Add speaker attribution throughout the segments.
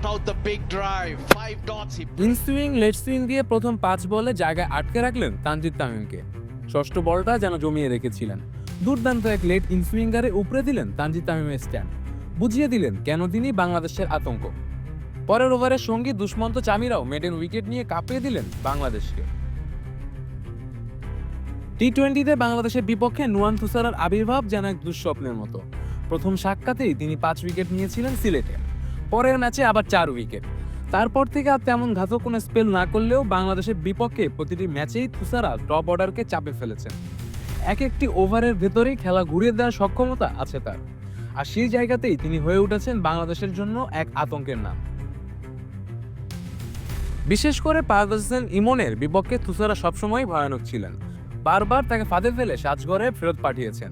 Speaker 1: brought out the big drive. 5 dots.
Speaker 2: In swing late swing দিয়ে প্রথম 5 বলে জায়গায় আটকে রাখলেন তানজিদ তামিমকে। ষষ্ঠ বলটা যেন জমিয়ে রেখেছিলেন। দুর্দান্ত এক লেট ইন সুইঙ্গারে উপরে দিলেন তানজিদ তামিমের স্ট্যাম্প, বুঝিয়ে দিলেন কেন তিনি বাংলাদেশের আতঙ্ক। পরের ওভারের সঙ্গী দুষ্মন্ত চামিরাও মেডেন উইকেট নিয়ে কাঁপিয়ে দিলেন বাংলাদেশকে। টি-20তে বাংলাদেশের বিপক্ষে নুয়ান থুসারার আবির্ভাব যেন এক দুঃস্বপ্নের মতো। প্রথম সাক্ষাতেই তিনি 5 উইকেট নিয়েছিলেন সিলেটে, পরের ম্যাচে আবার 4 উইকেট। তারপর থেকে আর তেমন ঘাতক কোনো স্পেল না করলেও বাংলাদেশের বিপক্ষে প্রতিটি ম্যাচেই থুসারা টপ অর্ডারকে চাপে ফেলেছেন। এক একটি ওভারের ভেতরেই খেলা ঘুরিয়ে দেওয়ার সক্ষমতা আছে তার, আর সেই জায়গাতেই তিনি হয়ে উঠেছেন বাংলাদেশের জন্য এক আতঙ্কের নাম। বিশেষ করে পারভেজ হোসেন ইমনের বিপক্ষে থুসারা সবসময় ভয়ানক ছিলেন। বারবার তাকে ফাঁদে ফেলে সাজঘরে ফেরত পাঠিয়েছেন।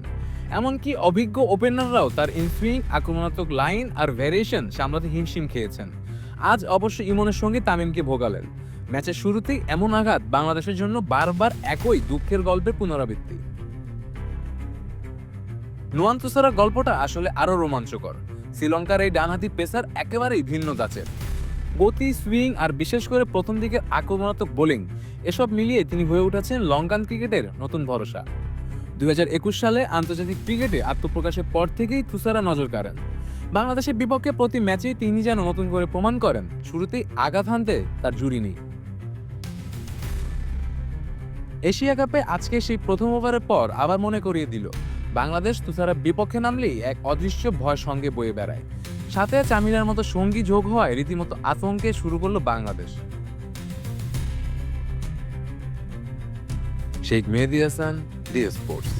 Speaker 2: এমনকি অভিজ্ঞ ওপেনাররাও তার ইনসুইং, আক্রমণাত্মক লাইন আর ভ্যারিয়েশন সামলাতে হিমশিম খেয়েছেন। আজ অবশ্য ইমনের সঙ্গে তামিমকে ভোগালেন। ম্যাচের শুরুতেই এমন আঘাত বাংলাদেশের জন্য বারবার একই দুঃখের গল্পের পুনরাবৃত্তি। নুয়ান থুসারার গল্পটা আসলে আরো রোমাঞ্চকর। শ্রীলঙ্কার এই ডানহাতি পেসার একেবারেই ভিন্ন ধাঁচের। গতি, সুইং আর বিশেষ করে প্রথম দিকের আক্রমণাত্মক বোলিং, এসব মিলিয়ে তিনি হয়ে উঠেছেন লঙ্কান ক্রিকেটের নতুন ভরসা। 2021 সালে আন্তর্জাতিক ক্রিকেটে আত্মপ্রকাশের পর থেকেই থুসারা নজর কাড়েন। বাংলাদেশের বিপক্ষে প্রতি ম্যাচেই তিনি যেন নতুন করে প্রমাণ করেন শুরুতেই আঘাত হানতে তার জুড়ি নেই। এশিয়া কাপে আজকে সেই প্রথম ওভারের পর আবার মনে করিয়ে দিল, বাংলাদেশ থুসারার বিপক্ষে নামলেই এক অদৃশ্য ভয় সঙ্গে বয়ে বেড়ায়। সাথে চামিরার মতো সঙ্গী যোগ হওয়ায় রীতিমতো আতঙ্কে শুরু করলো বাংলাদেশ। শেখ মেহেদী হাসান, ডি স্পোর্টস।